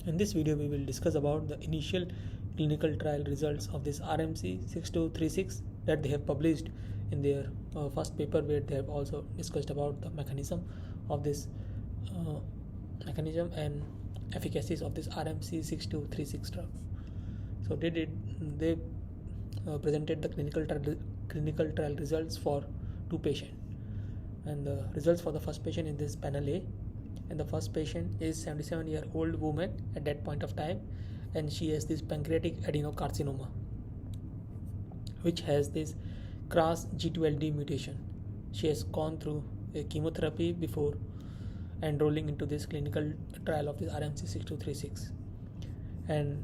In this video, we will discuss about the initial clinical trial results of this RMC-6236 that they have published in their first paper, where they have also discussed about the mechanism of this mechanism and efficacies of this RMC-6236 drug. So they presented the clinical trial results for two patients, and the results for the first patient in this panel A. And the first patient is 77-year-old woman at that point of time, and she has this pancreatic adenocarcinoma, which has this KRAS G12D mutation. She has gone through a chemotherapy before enrolling into this clinical trial of this RMC-6236, and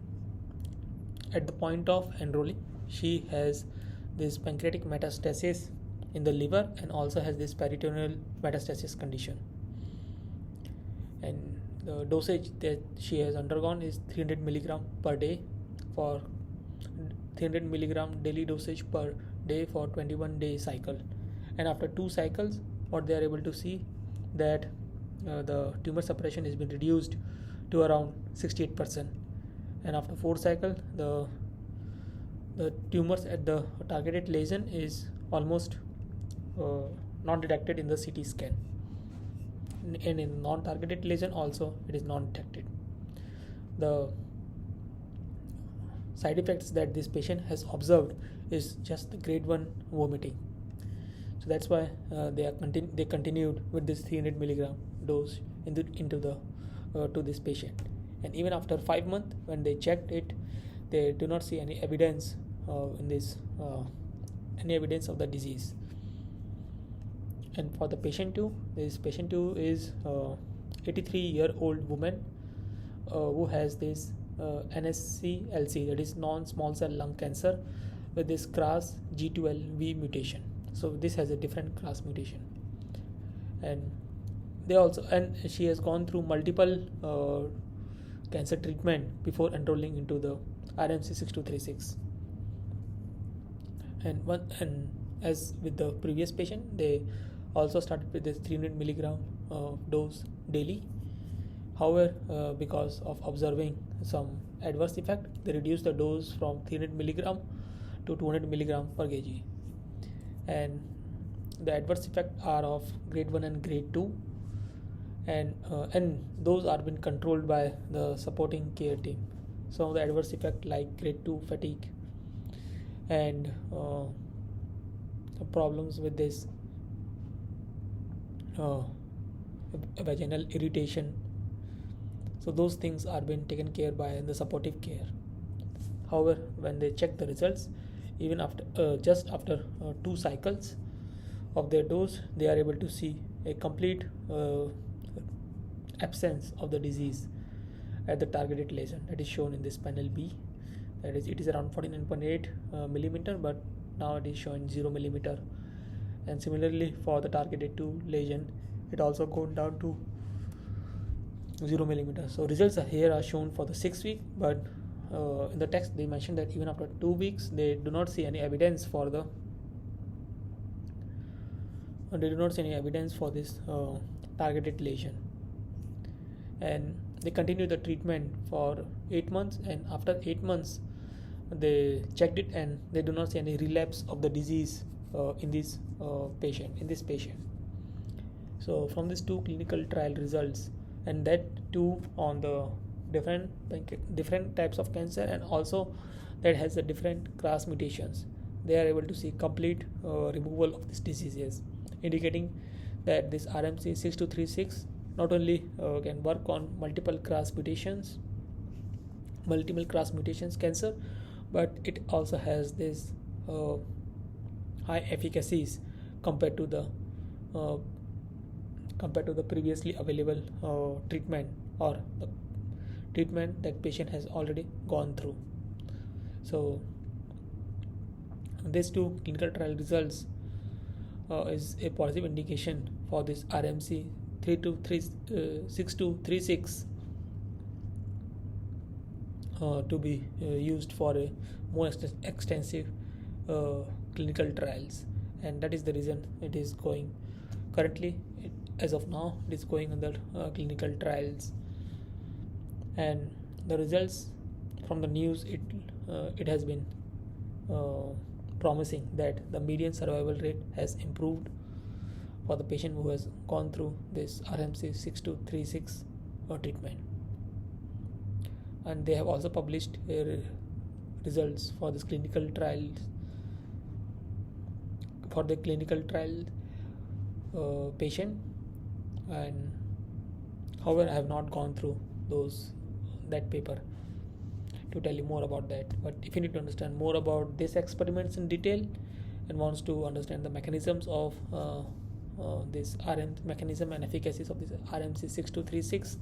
at the point of enrolling, she has this pancreatic metastasis in the liver and also has this peritoneal metastasis condition. And the dosage that she has undergone is 300 milligram per day for 300 milligram daily dosage per day for 21-day cycle. And after 2 cycles, what they are able to see that the tumor suppression has been reduced to around 68%. And after 4 cycles, the tumors at the targeted lesion is almost not detected in the CT scan. And in non-targeted lesion also it is not detected. The side effects that this patient has observed is just the grade 1 vomiting. So that's why they continued with this 300 milligram dose to this patient. And even after 5 months, when they checked it, they do not see any evidence any evidence of the disease. And for the patient 2, this patient 2 is 83-year-old woman who has this NSCLC, that is non-small cell lung cancer, with this KRAS G12V mutation. So this has a different KRAS mutation, and she has gone through multiple cancer treatment before enrolling into the RMC-6236. And as with the previous patient, they also started with this 300 milligram dose daily. However, because of observing some adverse effect, they reduced the dose from 300 milligram to 200 milligram per kg. And the adverse effects are of grade 1 and grade 2, and those are been controlled by the supporting care team. Some of the adverse effects like grade 2 fatigue and problems with this vaginal irritation. So those things are being taken care by the supportive care. However, when they check the results, even after just after 2 cycles of their dose, they are able to see a complete absence of the disease at the targeted lesion, that is shown in this panel B. That is, it is around 49.8 millimeter, but now it is showing 0 millimeter. And similarly for the targeted 2 lesion, it also gone down to 0 millimeter. So results here are shown for the 6 week, but in the text they mentioned that even after 2 weeks they do not see any evidence for this targeted lesion. And they continue the treatment for 8 months, and after 8 months they checked it and they do not see any relapse of the disease in this patient. So from these 2 clinical trial results, and that too on the different types of cancer, and also that has the different KRAS mutations, they are able to see complete removal of these diseases, indicating that this RMC-6236 not only can work on multiple KRAS mutations cancer, but it also has this high efficacies compared to the previously available treatment, or the treatment that patient has already gone through. So these 2 clinical trial results is a positive indication for this RMC-6236 to be used for a more extensive clinical trials, and that is the reason it is going currently. As of now, it is going under clinical trials. And the results from the news, it has been promising that the median survival rate has improved for the patient who has gone through this RMC-6236 treatment. And they have also published results for this clinical trials, for the clinical trial patient. And however, I have not gone through that paper to tell you more about that. But if you need to understand more about these experiments in detail and wants to understand the mechanisms of this mechanism and efficacies of this RMC-6236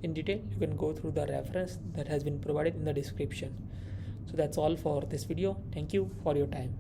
in detail, you can go through the reference that has been provided in the description. So that's all for this video. Thank you for your time.